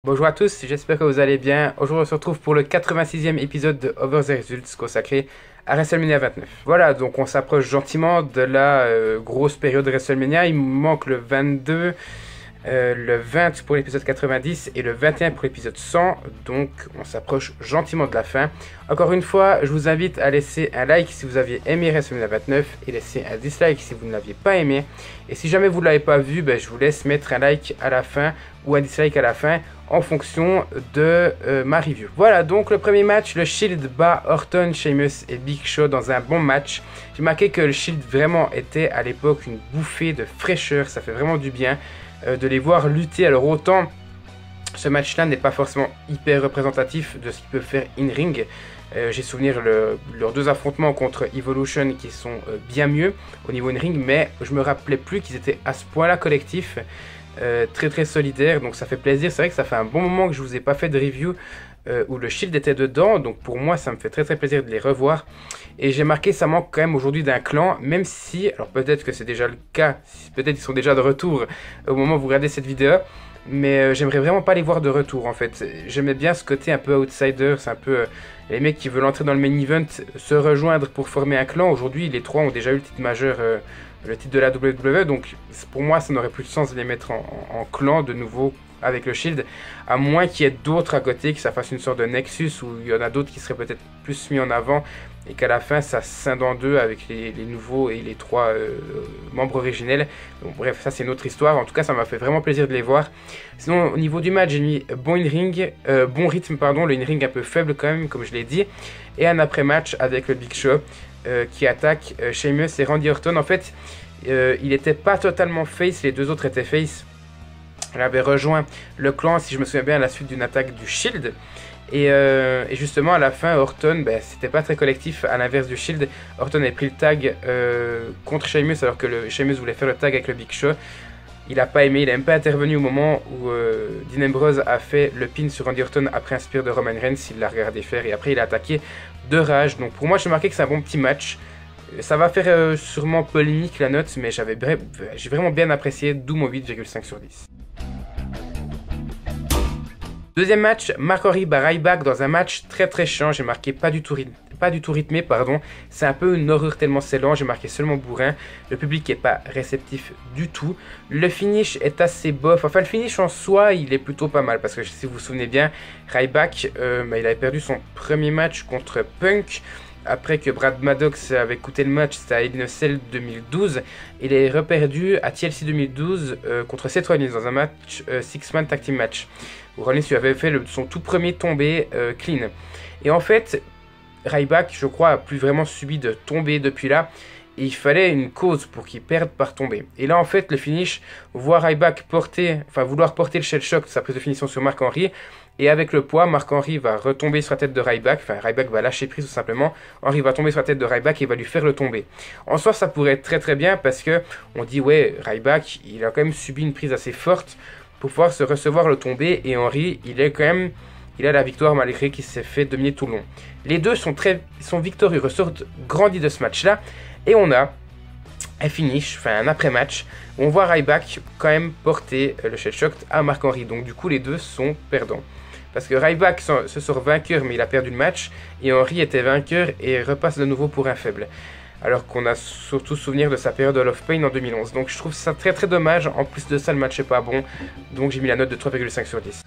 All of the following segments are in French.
Bonjour à tous, j'espère que vous allez bien. Aujourd'hui on se retrouve pour le 86e épisode de Over the Results consacré à WrestleMania 29. Voilà, donc on s'approche gentiment de la grosse période de WrestleMania. Il me manque le 22, le 20 pour l'épisode 90 et le 21 pour l'épisode 100. Donc on s'approche gentiment de la fin. Encore une fois, je vous invite à laisser un like si vous aviez aimé WrestleMania 29 et laisser un dislike si vous ne l'aviez pas aimé. Et si jamais vous ne l'avez pas vu, je vous laisse mettre un like à la fin ou un dislike à la fin en fonction de ma review. Voilà, donc le premier match, le Shield bat Orton, Sheamus et Big Show dans un bon match. J'ai marqué que le Shield vraiment était à l'époque une bouffée de fraîcheur, ça fait vraiment du bien de les voir lutter. Alors autant ce match-là n'est pas forcément hyper représentatif de ce qu'ils peuvent faire in-ring. J'ai souvenir leurs deux affrontements contre Evolution qui sont bien mieux au niveau in-ring, mais je me rappelais plus qu'ils étaient à ce point-là collectifs. Très solidaire, donc ça fait plaisir. C'est vrai que ça fait un bon moment que je vous ai pas fait de review où le Shield était dedans, donc pour moi ça me fait très plaisir de les revoir. Et j'ai marqué ça manque quand même aujourd'hui d'un clan, même si, alors peut-être que c'est déjà le cas, peut-être ils sont déjà de retour au moment où vous regardez cette vidéo, mais j'aimerais vraiment pas les voir de retour en fait. J'aimais bien ce côté un peu outsider, c'est un peu les mecs qui veulent entrer dans le main event, se rejoindre pour former un clan. Aujourd'hui les trois ont déjà eu le titre majeur, le titre de la WWE, donc pour moi ça n'aurait plus de sens de les mettre en clan de nouveau avec le Shield, à moins qu'il y ait d'autres à côté, que ça fasse une sorte de Nexus où il y en a d'autres qui seraient peut-être plus mis en avant et qu'à la fin ça scinde en deux avec les nouveaux et les trois membres originels. Donc bref, ça c'est une autre histoire. En tout cas ça m'a fait vraiment plaisir de les voir. Sinon au niveau du match j'ai mis bon rythme pardon, le in-ring un peu faible quand même comme je l'ai dit, et un après-match avec le Big Show qui attaque Sheamus et Randy Orton. En fait il n'était pas totalement face, les deux autres étaient face. Elle avait rejoint le clan, si je me souviens bien, à la suite d'une attaque du Shield. Et justement, à la fin, Orton, c'était pas très collectif. À l'inverse du Shield, Orton avait pris le tag contre Sheamus, alors que Sheamus voulait faire le tag avec le Big Show. Il n'a pas aimé, il n'a même pas intervenu au moment où Dean Ambrose a fait le pin sur Randy Orton après un spear de Roman Reigns. Il l'a regardé faire et après il a attaqué de rage. Donc pour moi, j'ai marqué que c'est un bon petit match. Ça va faire sûrement polémique la note, mais j'ai vraiment bien apprécié, d'où mon 8,5 sur 10. Deuxième match, Mark Henry bat Ryback dans un match très chiant. J'ai marqué pas du tout rythmé, pardon. C'est un peu une horreur tellement c'est lent. J'ai marqué seulement bourrin. Le public est pas réceptif du tout. Le finish est assez bof. Enfin, le finish en soi, il est plutôt pas mal parce que si vous vous souvenez bien, Ryback, il avait perdu son premier match contre Punk. Après que Brad Maddox avait coûté le match, c'était à Hell in a Cell 2012. Il est reperdu à TLC 2012 contre Seth Rollins dans un match Six-Man Tag Team Match. Où Rollins lui avait fait son tout premier tombé clean. Et en fait, Ryback, je crois, a plus vraiment subi de tomber depuis là. Et il fallait une cause pour qu'il perde par tomber. Et là, en fait, le finish, voir Ryback vouloir porter le shell shock de sa prise de finition sur Mark Henry. Et avec le poids, Mark Henry va retomber sur la tête de Ryback. Enfin, Ryback va lâcher prise tout simplement. Henry va tomber sur la tête de Ryback et va lui faire le tomber. En soi, ça pourrait être très bien parce que on dit, ouais, Ryback, il a quand même subi une prise assez forte pour pouvoir se recevoir le tombé. Et Henry, il a la victoire malgré qu'il s'est fait dominer tout le long. Les deux sont victorieux, ressortent grandis de ce match-là. Et on a un finish, un après-match, où on voit Ryback quand même porter le shell shock à Mark Henry. Donc du coup, les deux sont perdants. Parce que Ryback se sort vainqueur, mais il a perdu le match. Et Henry était vainqueur et repasse de nouveau pour un faible. Alors qu'on a surtout souvenir de sa période Hall of Pain en 2011. Donc je trouve ça très dommage. En plus de ça, le match est pas bon. Donc j'ai mis la note de 3,5 sur 10.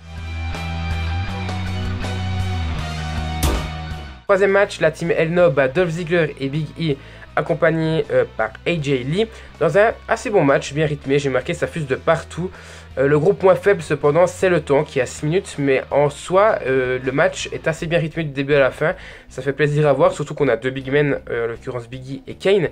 Troisième match, la team Elno bat Dolph Ziggler et Big E, accompagné par AJ Lee, dans un assez bon match, bien rythmé. J'ai marqué ça fuse de partout. Le gros point faible cependant c'est le temps qui est à 6 minutes, mais en soi le match est assez bien rythmé du début à la fin. Ça fait plaisir à voir, surtout qu'on a deux big men, en l'occurrence Biggie et Kane.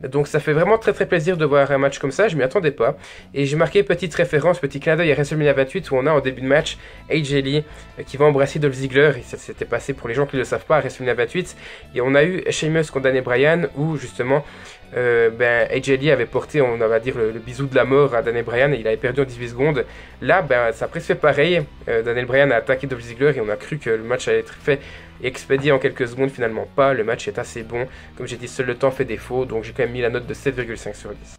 Donc ça fait vraiment très plaisir de voir un match comme ça, je m'y attendais pas. Et j'ai marqué petite référence, petit clin d'œil à WrestleMania 28 où on a en début de match AJ Lee qui va embrasser Dolph Ziggler. Et ça s'était passé pour les gens qui ne le savent pas à WrestleMania 28. Et on a eu Sheamus contre Daniel Bryan où justement AJ Lee avait porté, on va dire, le bisou de la mort à Daniel Bryan et il avait perdu en 18 secondes. Là, ça a presque fait pareil. Daniel Bryan a attaqué Dolph Ziggler et on a cru que le match allait être fait et expédié en quelques secondes. Finalement pas, le match est assez bon. Comme j'ai dit, seul le temps fait défaut, donc j'ai quand même mis la note de 7,5 sur 10.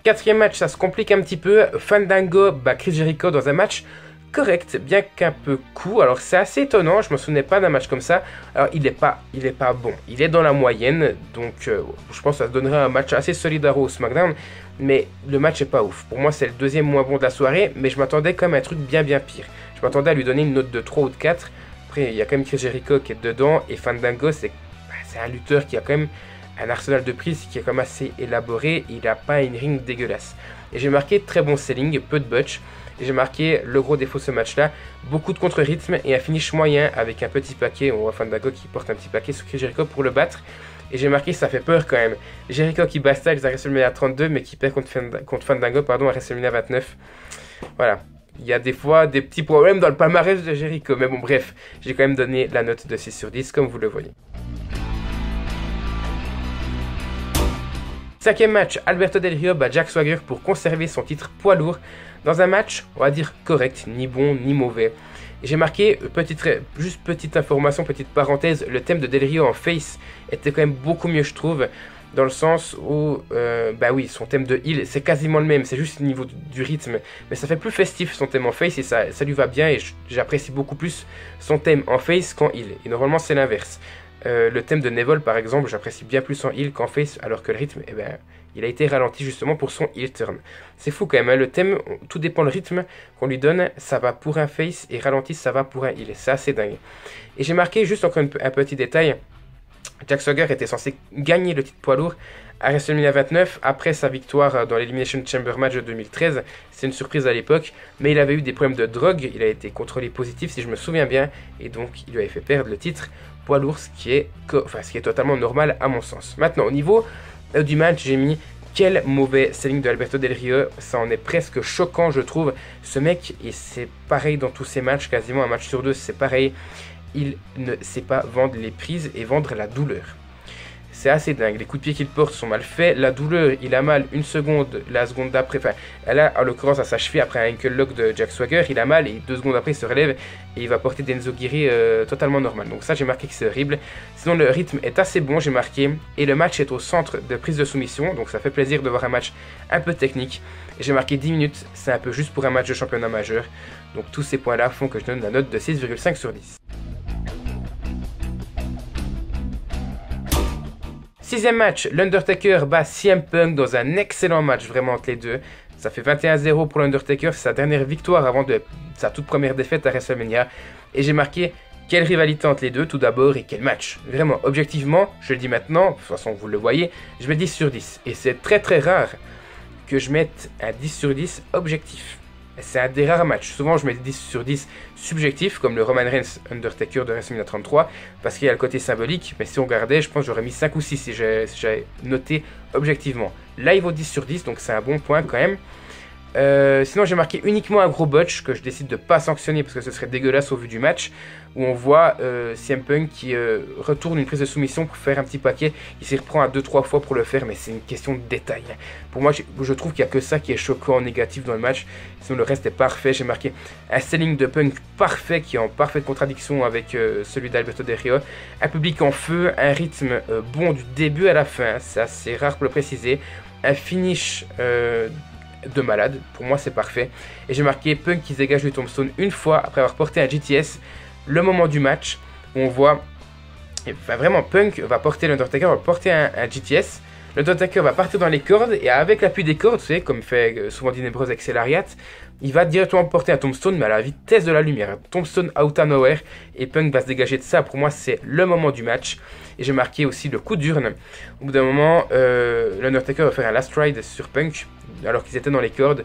Quatrième match, ça se complique un petit peu. Fandango bat Chris Jericho dans un match correct, bien qu'un peu court. Alors c'est assez étonnant, je me souvenais pas d'un match comme ça. Alors il est pas bon, il est dans la moyenne, donc je pense que ça se donnerait un match assez solide à Raw ou SmackDown, mais le match est pas ouf. Pour moi c'est le deuxième moins bon de la soirée, mais je m'attendais quand même à un truc bien pire. Je m'attendais à lui donner une note de 3 ou de 4. Après il y a quand même Chris Jericho qui est dedans, et Fandango c'est un lutteur qui a quand même un arsenal de prises qui est quand même assez élaboré, il n'a pas une ring dégueulasse. Et j'ai marqué très bon selling, peu de botch. Et j'ai marqué le gros défaut de ce match-là, beaucoup de contre-rythme et un finish moyen avec un petit paquet. On voit Fandango qui porte un petit paquet sur Chris Jericho pour le battre. Et j'ai marqué ça fait peur quand même. Jericho qui bat Styles à WrestleMania 32 mais qui perd contre Fandango à WrestleMania 29. Voilà. Il y a des fois des petits problèmes dans le palmarès de Jericho. Mais bon bref, j'ai quand même donné la note de 6 sur 10 comme vous le voyez. Cinquième match, Alberto Del Rio bat Jack Swagger pour conserver son titre poids lourd dans un match, on va dire correct, ni bon ni mauvais. J'ai marqué, juste petite information, petite parenthèse, le thème de Del Rio en face était quand même beaucoup mieux je trouve, dans le sens où, bah oui, son thème de heel c'est quasiment le même, c'est juste au niveau du rythme, mais ça fait plus festif son thème en face et ça lui va bien et j'apprécie beaucoup plus son thème en face qu'en heel, et normalement c'est l'inverse. Le thème de Neville par exemple, j'apprécie bien plus en heel qu'en face, alors que le rythme, eh ben, il a été ralenti justement pour son heel turn. C'est fou quand même, hein, le thème, tout dépend du rythme qu'on lui donne, ça va pour un face et ralenti ça va pour un heel, c'est assez dingue. Et j'ai marqué juste encore un petit détail, Jack Swagger était censé gagner le titre poids lourd à WrestleMania 29 après sa victoire dans l'Elimination Chamber match de 2013. C'est une surprise à l'époque, mais il avait eu des problèmes de drogue, il a été contrôlé positif si je me souviens bien, et donc il lui avait fait perdre le titre poids lourd, ce qui est totalement normal à mon sens. Maintenant au niveau du match, j'ai mis quel mauvais selling de Alberto Del Rio, ça en est presque choquant je trouve. Ce mec, et c'est pareil dans tous ses matchs, quasiment un match sur deux c'est pareil, il ne sait pas vendre les prises et vendre la douleur. C'est assez dingue, les coups de pied qu'il porte sont mal faits, la douleur, il a mal une seconde, la seconde d'après, enfin, là, en l'occurrence à sa cheville, après un ankle lock de Jack Swagger, il a mal et 2 secondes après il se relève et il va porter d'Enzo Guiri totalement normal. Donc ça j'ai marqué que c'est horrible. Sinon le rythme est assez bon, j'ai marqué, et le match est au centre de prise de soumission, donc ça fait plaisir de voir un match un peu technique. Et j'ai marqué 10 minutes, c'est un peu juste pour un match de championnat majeur. Donc tous ces points là font que je donne la note de 6,5 sur 10. Sixième match, l'Undertaker bat CM Punk dans un excellent match vraiment entre les deux. Ça fait 21-0 pour l'Undertaker, c'est sa dernière victoire avant sa toute première défaite à WrestleMania. Et j'ai marqué quelle rivalité entre les deux tout d'abord et quel match. Vraiment, objectivement, je le dis maintenant, de toute façon vous le voyez, je mets 10 sur 10. Et c'est très très rare que je mette un 10 sur 10 objectif. C'est un des rares matchs. Souvent, je mets 10 sur 10 subjectifs, comme le Roman Reigns Undertaker de WrestleMania 33, parce qu'il y a le côté symbolique. Mais si on regardait, je pense que j'aurais mis 5 ou 6 si j'avais noté objectivement. Là, il vaut 10 sur 10, donc c'est un bon point quand même. Sinon j'ai marqué uniquement un gros botch que je décide de pas sanctionner parce que ce serait dégueulasse au vu du match, où on voit CM Punk qui retourne une prise de soumission pour faire un petit paquet. Il s'y reprend à 2-3 fois pour le faire, mais c'est une question de détail. Pour moi je trouve qu'il n'y a que ça qui est choquant, négatif dans le match. Sinon le reste est parfait. J'ai marqué un selling de Punk parfait qui est en parfaite contradiction avec celui d'Alberto Del Rio. Un public en feu, un rythme bon du début à la fin, c'est assez rare pour le préciser. Un finish de malade, pour moi c'est parfait. Et j'ai marqué Punk qui se dégage du tombstone une fois après avoir porté un GTS. Le moment du match où on voit, enfin vraiment Punk va porter l'Undertaker, va porter un GTS. L'Undertaker va partir dans les cordes et avec l'appui des cordes, vous savez, comme fait souvent Dean Ambrose avec ses lariats, il va directement porter un tombstone mais à la vitesse de la lumière, un tombstone out of nowhere, et Punk va se dégager de ça. Pour moi c'est le moment du match. Et j'ai marqué aussi le coup d'urne. Au bout d'un moment, l'Undertaker va faire un last ride sur Punk alors qu'ils étaient dans les cordes.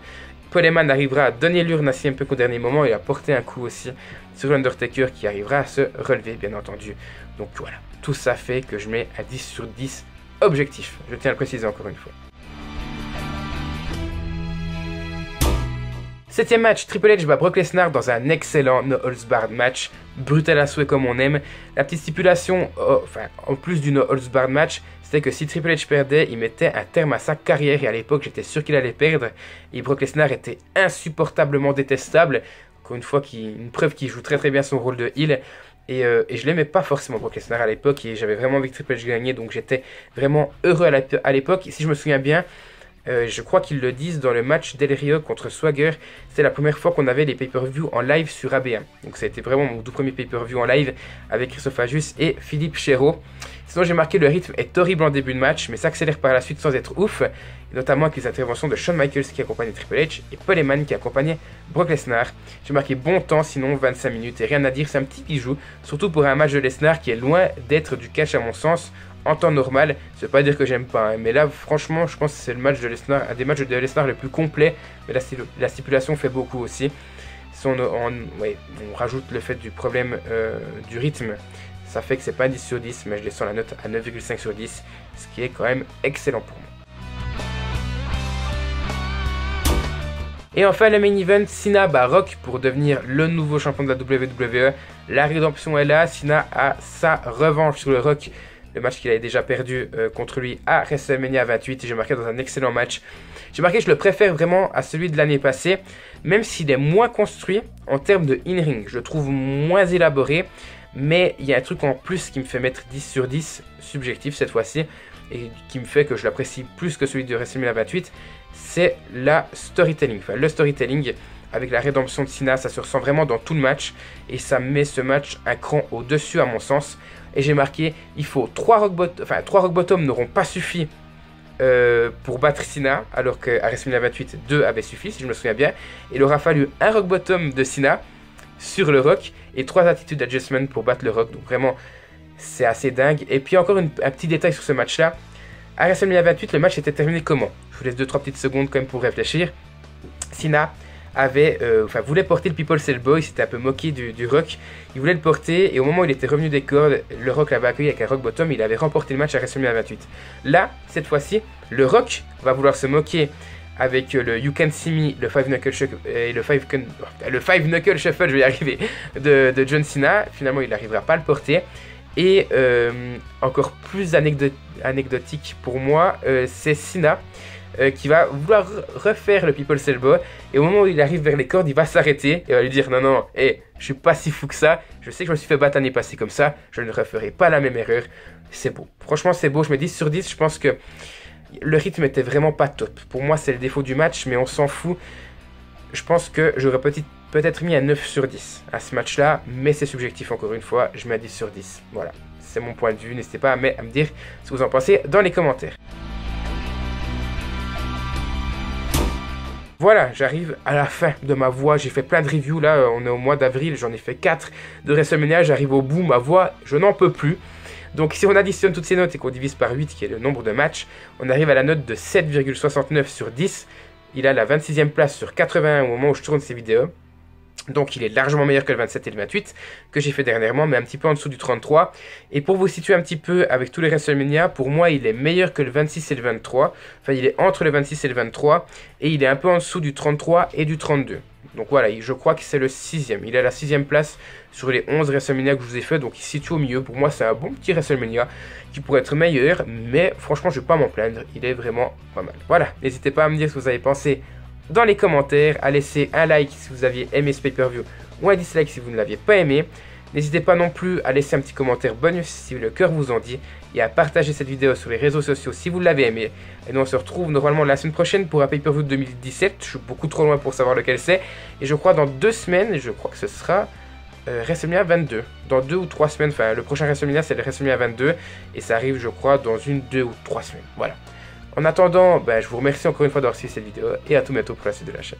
Paul Heyman arrivera à donner l'urne à CM Punk au dernier moment et à porter un coup aussi sur l'Undertaker qui arrivera à se relever bien entendu. Donc voilà, tout ça fait que je mets un 10 sur 10 objectif. Je tiens à le préciser encore une fois. Septième match, Triple H bat Brock Lesnar dans un excellent No Holds Barred match, brutal à souhait comme on aime. La petite stipulation, en plus du No Holds Barred match, c'était que si Triple H perdait, il mettait un terme à sa carrière, et à l'époque j'étais sûr qu'il allait perdre, et Brock Lesnar était insupportablement détestable, encore une fois une preuve qu'il joue très très bien son rôle de heel, et je l'aimais pas forcément Brock Lesnar à l'époque, et j'avais vraiment envie que Triple H gagne, donc j'étais vraiment heureux à l'époque. Et si je me souviens bien, Je crois qu'ils le disent dans le match Del Rio contre Swagger. C'est la première fois qu'on avait les pay-per-view en live sur AB1. Donc ça a été vraiment mon tout premier pay-per-view en live avec Christophagius et Philippe Chéreau. Sinon j'ai marqué le rythme est horrible en début de match, mais s'accélère par la suite sans être ouf. Et notamment avec les interventions de Shawn Michaels qui accompagnait Triple H et Paul Heyman qui accompagnait Brock Lesnar. J'ai marqué bon temps, sinon 25 minutes et rien à dire, c'est un petit bijou. Surtout pour un match de Lesnar qui est loin d'être du catch à mon sens. En temps normal, ça veut pas dire que j'aime pas, hein, mais là franchement je pense que c'est le match de Lesnar, un des matchs de Lesnar le plus complet, mais la stipulation fait beaucoup aussi. Si on rajoute le fait du problème du rythme, ça fait que c'est pas 10 sur 10, mais je descends la note à 9,5 sur 10, ce qui est quand même excellent pour moi. Et enfin le main event, Cena bat Rock pour devenir le nouveau champion de la WWE. La rédemption est là, Cena a sa revanche sur le Rock. Le match qu'il avait déjà perdu contre lui à WrestleMania 28. J'ai marqué dans un excellent match. J'ai marqué que je le préfère vraiment à celui de l'année passée. Même s'il est moins construit en termes de in-ring. Je le trouve moins élaboré. Mais il y a un truc en plus qui me fait mettre 10 sur 10 subjectif cette fois-ci. Et qui me fait que je l'apprécie plus que celui de WrestleMania 28. C'est la storytelling. Enfin le storytelling. Avec la rédemption de Cena, ça se ressent vraiment dans tout le match. Et ça met ce match un cran au-dessus à mon sens. Et j'ai marqué, il faut 3 rock bottom n'auront pas suffi pour battre Cena. Alors qu'à WrestleMania 28, 2 avaient suffi, si je me souviens bien. Et il aura fallu un rock bottom de Cena sur le Rock. Et 3 attitude adjustment pour battre le Rock. Donc vraiment, c'est assez dingue. Et puis encore un petit détail sur ce match-là. À WrestleMania 28, le match était terminé comment? Je vous laisse 2-3 petites secondes quand même pour réfléchir. Cena voulait porter le People's Elbow, il s'était un peu moqué du Rock, il voulait le porter et au moment où il était revenu des cordes, le Rock l'avait accueilli avec un Rock Bottom, il avait remporté le match à WrestleMania 28. Là, cette fois-ci, le Rock va vouloir se moquer avec le You Can See Me, le 5 Knuckle Shuffle, et le 5 Knuckle Shuffle, je vais y arriver, de John Cena. Finalement, il n'arrivera pas à le porter. Et encore plus anecdotique pour moi, c'est Cena qui va vouloir refaire le People's Elbow. Et au moment où il arrive vers les cordes, il va s'arrêter et va lui dire non, je suis pas si fou que ça. Je sais que je me suis fait battre l'année passée comme ça. Je ne referai pas la même erreur. C'est beau. Franchement, c'est beau. Je mets 10 sur 10. Je pense que le rythme était vraiment pas top. Pour moi, c'est le défaut du match, mais on s'en fout. Je pense que j'aurais peut-être mis un 9 sur 10 à ce match-là, mais c'est subjectif encore une fois. Je mets un 10 sur 10. Voilà. C'est mon point de vue. N'hésitez pas à me dire ce que vous en pensez dans les commentaires. Voilà, j'arrive à la fin de ma voix. J'ai fait plein de reviews. Là, on est au mois d'avril. J'en ai fait 4 de WrestleMania. J'arrive au bout. Ma voix, je n'en peux plus. Donc, si on additionne toutes ces notes et qu'on divise par 8, qui est le nombre de matchs, on arrive à la note de 7,69 sur 10. Il a la 26e place sur 81 au moment où je tourne ces vidéos. Donc il est largement meilleur que le 27 et le 28 que j'ai fait dernièrement, mais un petit peu en dessous du 33. Et pour vous situer un petit peu avec tous les WrestleMania, pour moi il est meilleur que le 26 et le 23. Enfin il est entre le 26 et le 23. Et il est un peu en dessous du 33 et du 32. Donc voilà, je crois que c'est le 6e. Il est à la 6e place sur les 11 WrestleMania que je vous ai fait. Donc il se situe au milieu. Pour moi c'est un bon petit WrestleMania qui pourrait être meilleur. Mais franchement je ne vais pas m'en plaindre. Il est vraiment pas mal. Voilà, n'hésitez pas à me dire ce que vous avez pensé dans les commentaires, à laisser un like si vous aviez aimé ce pay-per-view ou un dislike si vous ne l'aviez pas aimé. N'hésitez pas non plus à laisser un petit commentaire bonus si le cœur vous en dit et à partager cette vidéo sur les réseaux sociaux si vous l'avez aimé. Et nous on se retrouve normalement la semaine prochaine pour un pay-per-view de 2017. Je suis beaucoup trop loin pour savoir lequel c'est. Et je crois dans 2 semaines, je crois que ce sera WrestleMania 22. Dans 2 ou 3 semaines, enfin le prochain WrestleMania c'est le WrestleMania 22. Et ça arrive je crois dans 1, 2 ou 3 semaines. Voilà. En attendant, je vous remercie encore une fois d'avoir suivi cette vidéo et à tout bientôt pour la suite de la chaîne.